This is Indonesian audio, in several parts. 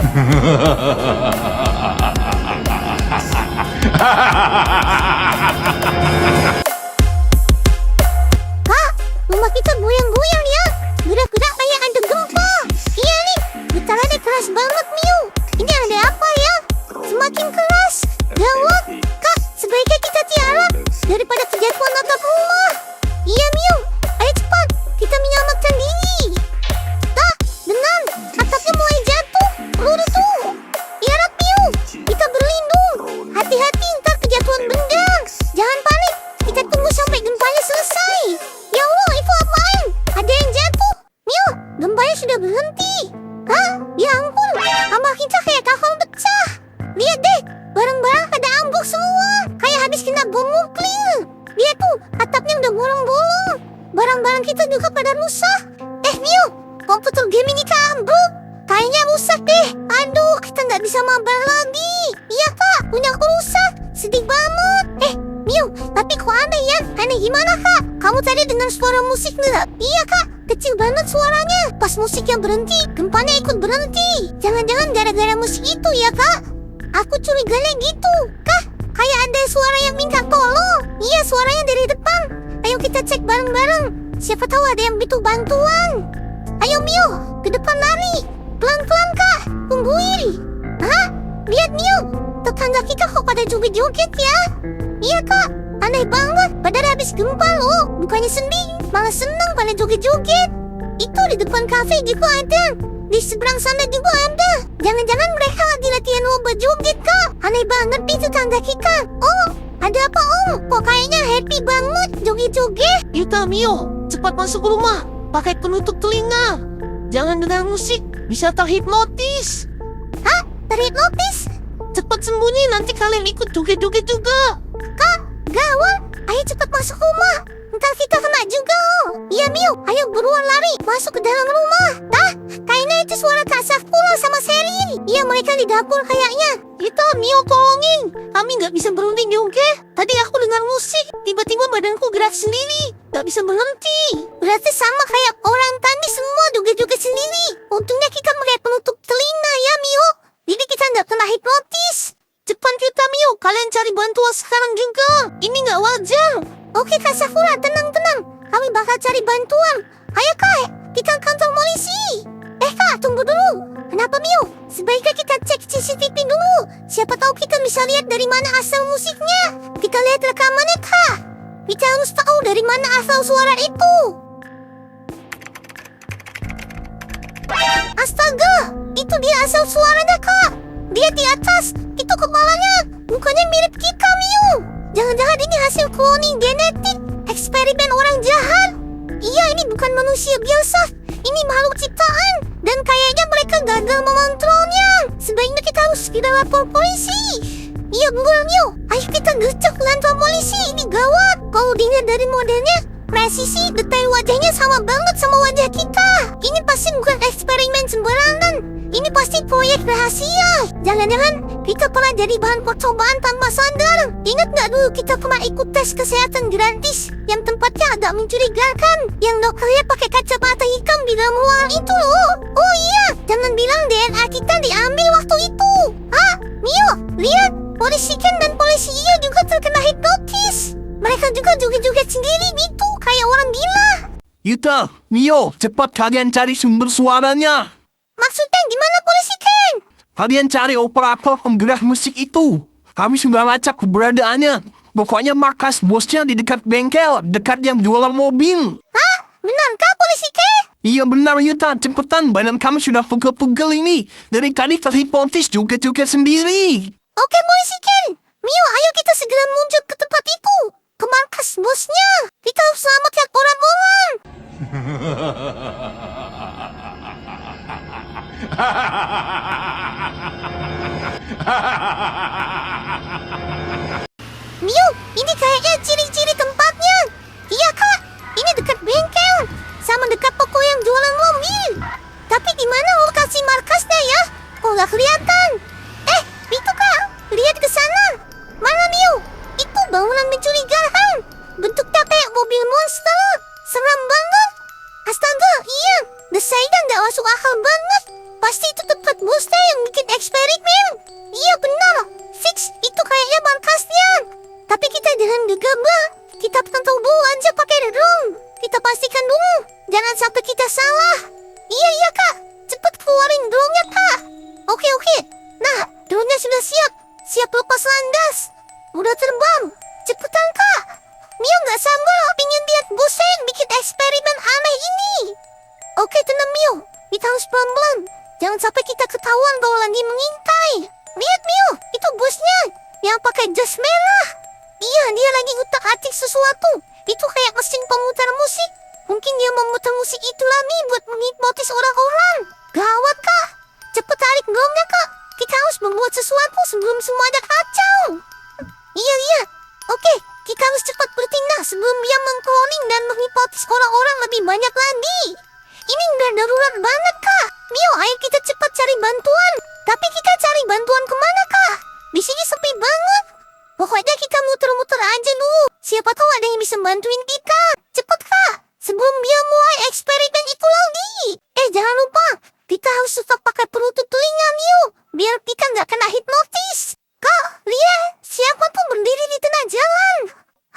Kak, rumah kita goyang-goyang ya. Gerak-gerak kayak ada gempa. Iya nih, getarannya keras banget, Miu. Ini ada apa ya? Semakin keras. Gawat. Kak, sebaiknya kita tiarap daripada kejatuhan atap rumah. Iya, Miu. Ayo cepat, kita menyelamatkan diri. Kak, benar. Atapnya mulai jatuh. Peluru tuh. Tiarap, Miu. Kita berlindung. Hati-hati ntar kejatuhan benda. Jangan panik. Kita tunggu sampai gempanya selesai. Ya Allah, itu apaan? Ada yang jatuh. Miu, gempanya sudah berhenti. Hah? Ya ampun, rumah kita kayak kapal pecah. Lihat deh, barang-barang pada ambruk semua. Kayak habis kena bom nuklir. Lihat tuh, atapnya udah bolong-bolong. Barang-barang kita juga pada rusak. Miu, komputer game ini ambruk. Kayaknya rusak deh. Aduh, kita nggak bisa mabar lagi. Iya kak, punya aku rusak. Sedih banget. Miu, tapi kok aneh ya? Aneh gimana kak? Kamu tadi dengar suara musik nggak? Iya kak, kecil banget suaranya. Pas musiknya berhenti, gempanya ikut berhenti. Jangan-jangan gara-gara musik itu ya kak? Aku curiganya gitu. Kak, kayak ada suara yang minta tolong. Iya, suaranya dari depan. Ayo kita cek bareng-bareng. Siapa tahu ada yang butuh bantuan. Ayo Miu, ke depan lari. Pelan-pelan kak, tungguin. Hah? Lihat Miu, tetangga kita kok pada joget-joget ya? Iya kak, aneh banget. Padahal habis gempa loh. Bukannya sedih, malah seneng pada joget-joget. Itu di depan kafe juga ada. Di seberang sana juga ada. Jangan-jangan mereka lagi latihan lomba joget kak. Aneh banget nih tetangga kita. Oh, ada apa om? Kok kayaknya happy banget joget-joget? Yuta, Mio, cepat masuk rumah. Pakai penutup telinga. Jangan dengar musik, bisa terhipnotis. Hah? Terhipnotis? Cepat sembunyi, nanti kalian ikut joget-joget juga. Kak, gawat. Ayo cepat masuk rumah. Ntar kita kena juga loh. Iya Miu, ayo buruan lari. Masuk ke dalam rumah. Tah, kayaknya itu suara Kak Safkula sama Sheryl. Iya, mereka di dapur kayaknya. Yuta, Mio, tolongin. Kami nggak bisa berhenti joget. Tadi aku dengar musik, tiba-tiba badanku gerak sendiri. Nggak bisa berhenti. Berarti sama kayak orang tadi, semua joget-joget sendiri. Untungnya kita pakai penutup telinga ya Miu. Jadi kita nggak kena hipnotis. Cepat Yuta, Mio, kalian cari bantuan sekarang juga. Ini nggak wajar. Oke Kak Sakura, tenang-tenang. Kami bakal cari bantuan. Ayo Kak, kita ke kantor polisi. Kak, tunggu dulu. Kenapa Miu? Sebaiknya kita cek CCTV dulu. Siapa tahu kita bisa lihat dari mana asal musiknya. Kita lihat rekamannya Kak. Kita harus tahu dari mana asal suara itu. Astaga, itu dia asal suaranya Kak. Lihat di atas, itu kepalanya. Mukanya mirip kita Miu. Jangan-jangan ini hasil cloning genetik, eksperimen orang jahat. Iya, ini bukan manusia biasa. Ini makhluk ciptaan. Dan kayaknya mereka gagal mengontrolnya. Sebaiknya kita harus segera lapor polisi. Iya, buruan Miu. Ayo kita gecek ke kantor polisi. Ini gawat. Kalau dilihat dari modelnya, presisi detail wajahnya sama banget sama wajah kita. Ini pasti bukan eksperimen sembarangan. Ini pasti proyek rahasia. Jangan-jangan kita pernah jadi bahan percobaan tanpa sadar. Ingat nggak dulu kita pernah ikut tes kesehatan gratis yang tempatnya agak mencurigakan, yang dokternya pakai kacamata hitam di dalam ruangan itu loh. Oh iya, jangan bilang DNA kita diambil waktu itu. Hah? Mio, lihat, polisi Ken dan polisi Iyo juga terkena hipnotis. Mereka juga joget-joget sendiri gitu, kayak orang gila. Yuta, Mio, cepat kalian cari sumber suaranya. Maksudnya gimana polisi Ken? Kalian cari operator penggerak musik itu. Kami sudah lacak keberadaannya. Pokoknya markas bosnya di dekat bengkel, dekat yang jualan mobil. Hah? Benarkah polisi Ken? Iya benar Yuta, cepetan, badan kamu sudah pegel-pegel ini. Dari tadi terhipnotis joget-joget sendiri. Oke polisi Ken. Mio, ayo kita segera meluncur ke tempat itu. Ke markas bosnya. Kita harus selamatkan orang-orang. Mio, ini kayaknya ciri-ciri tempatnya. Iya kak, ini dekat bengkel. Sama dekat toko yang jualan mobil. Tapi di mana lokasi markasnya ya? Kok nggak kelihatan? Itu kak, lihat ke sana. Mana Mio? Itu bangunan mencurigakan. Bentuknya kayak mobil monster. Seram banget. Astaga, iya. Desainnya nggak masuk akal banget. Pasti itu tempat bosnya yang bikin eksperimen. Iya benar. Fix, itu kayaknya markasnya. Tapi kita jangan gegabah. Kita pantau dulu aja pakai drone. Kita pastikan dulu. Jangan sampai kita salah. Iya kak. Cepat keluarin drone-nya kak. Oke. Nah, drone-nya sudah siap. Siap lepas landas. Udah terbang. Cepetan kak. Mio nggak sabar pingin lihat bosnya yang bikin eksperimen aneh ini. Oke, tenang Mio. Kita harus pelan-pelan. Jangan sampai kita ketahuan kalau lagi mengintai. Lihat Mio, itu bosnya yang pakai jas merah. Iya, dia lagi utak-atik sesuatu. Itu kayak mesin pemutar musik. Mungkin dia memutar musik itu lagi buat menghipnotis orang-orang. Gawat kak. Cepet tarik gongnya kak. Kita harus membuat sesuatu sebelum semuanya kacau. Iya. Oke, kita harus cepat bertindak sebelum dia meng-cloning dan menghipnotis orang-orang lebih banyak lagi. Ini udah darurat banget kak. Mio, ayo kita cepat cari bantuan. Tapi kita cari bantuan kemana kak? Di sini sepi banget. Pokoknya kita muter-muter aja dulu. Siapa tahu ada yang bisa bantuin kita. Cepet kak, sebelum dia mulai eksperimen itu lagi. Jangan lupa, kita harus tetap pakai penutup telinga Mio, biar kita nggak kena hipnotis. Kak, lihat, siapa tuh berdiri di tengah jalan?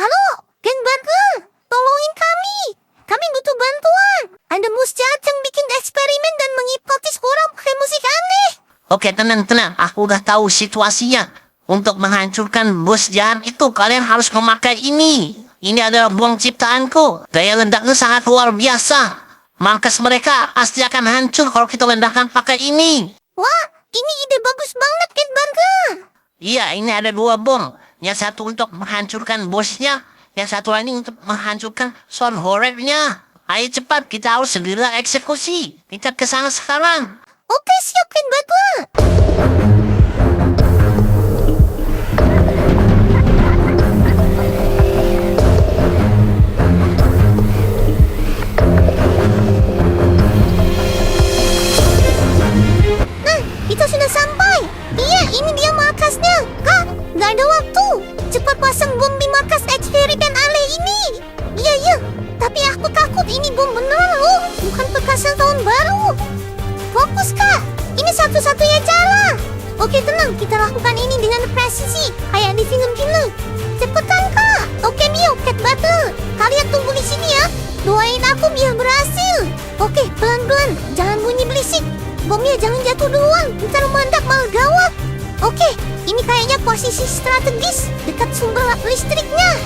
Halo, Gen Burger, tolongin kami. Kami butuh bantuan. Ada mus jahat yang bikin eksperimen dan menghipnotis orang pakai musik aneh. Oke, tenang. Aku udah tahu situasinya. Untuk menghancurkan bos jahat itu, kalian harus memakai ini. Ini adalah bom ciptaanku. Daya ledaknya sangat luar biasa. Markas mereka pasti akan hancur kalau kita ledakkan pakai ini. Wah, ini ide bagus banget, Gen Burger. Iya, ini ada 2 bom. Yang satu untuk menghancurkan bosnya. Yang satu lagi untuk menghancurkan sound horror-nya. Ayo cepat, kita harus segera eksekusi. Kita ke sana sekarang. Oke, siap Gen Burger. Kita sudah sampai. Iya, ini dia markasnya. Kak, nggak ada waktu. Cepat pasang bom di markas eksperimen aneh ini. Iya. Tapi aku takut ini bom beneran loh. Bukan petasan tahun baru. Fokus kak. Ini satu-satunya cara. Oke, tenang. Kita lakukan ini dengan presisi. Kayak di film-film. Cepetan kak. Oke Mio, Cat Battle. Kalian tunggu di sini ya. Doain aku biar berhasil. Oke, pelan-pelan. Jangan bunyi berisik. Bomnya jangan jatuh duluan, ntar meledak malah gawat. Oke, ini kayaknya posisi strategis dekat sumber listriknya.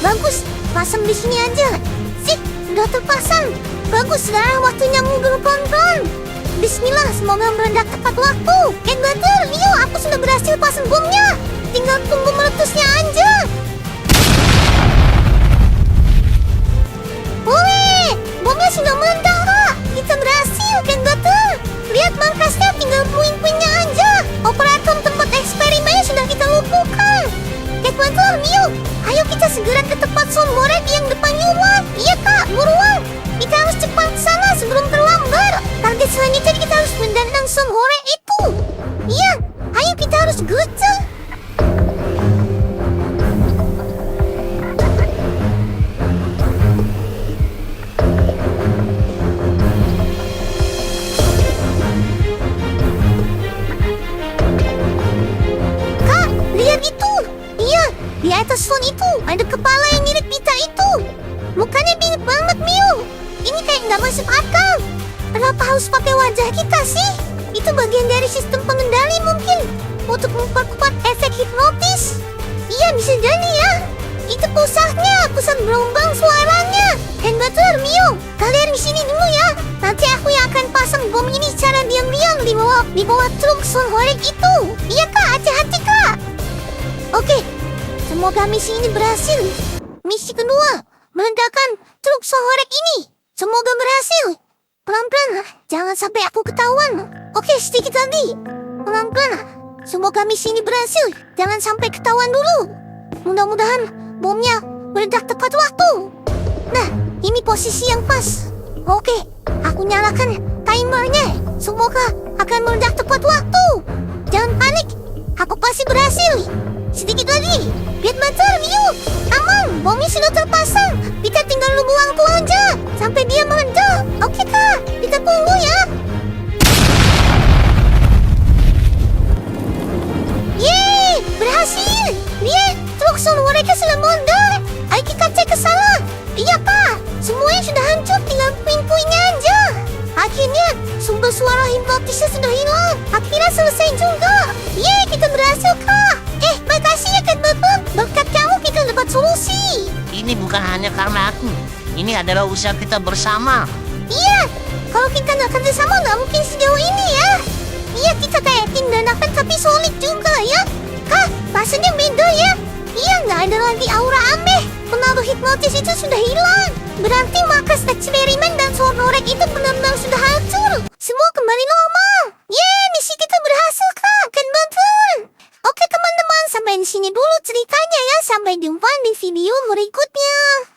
Bagus, pasang di sini aja. Sip, sudah terpasang. Bagus, sekarang waktunya mundur pelan-pelan. Bismillah, semoga meledak tepat waktu. Cat Battle, Mio, aku sudah berhasil pasang bomnya. Tinggal tunggu meletusnya aja. Wih, bomnya sudah meledak kak. Kita berhasil, Cat Battle. Lihat markasnya, tinggal puing-puingnya aja. Operator tempat eksperimennya sudah kita lumpuhkan. Cat Battle, Mio, ayo kita segera ke tempat soundboard yang depan rumah. Iya kak, buruan. Kita harus cepat sana sebelum terlambat. Target selanjutnya kita harus mendandang soundboard itu. Iya, ayo kita harus gecek. Di atas phone itu ada kepala yang mirip Pita itu. Mukanya mirip banget Mio. Ini kayak nggak masuk akal. Kenapa harus pakai wajah kita sih? Itu bagian dari sistem pengendali mungkin untuk memperkuat efek hipnotis. Iya bisa jadi ya. Itu pusat gelombang suaranya. Gen Battle, Mio, kalian di sini dulu ya. Nanti aku yang akan pasang bom ini secara diam-diam di bawah truk soundboard itu. Iya kak, hati-hati kak. Oke. Semoga misi ini berhasil. Misi kedua, meledakkan truk soundboard ini. Semoga berhasil. Pelan-pelan, jangan sampai aku ketahuan. Oke, sedikit lagi. Pelan-pelan, semoga misi ini berhasil. Jangan sampai ketahuan dulu. Mudah-mudahan bomnya meledak tepat waktu. Nah, ini posisi yang pas. Oke, aku nyalakan timernya. Semoga akan meledak tepat waktu. Jangan panik, aku pasti berhasil. Sedikit lagi. Get Battle, Mio. Aman, bomnya sudah terpasang. Kita tinggal nunggu waktu aja sampai dia meledak. Oke kak, kita tunggu ya. akhirnya selesai juga. Yeay, kita berhasil, Kak. Makasih ya, Kak Bebek. Berkat kamu kita dapat solusi. Ini bukan hanya karena aku. Ini adalah usaha kita bersama. Iya, kalau kita nggak kerjasama nggak mungkin sejauh ini ya. Iya, kita kayak tim dadakan tapi solid juga ya. Kak, rasanya beda ya. Iya, nggak ada lagi aura aneh. Pengaruh hipnotis itu sudah hilang. Berarti markas eksperimen dan sonorek itu benar-benar sudah hancur. Semua kembali normal. Yeay, misi kita berhasil, Kak. Kan betul. Oke teman-teman, sampai di sini dulu ceritanya ya. Sampai jumpa di video berikutnya.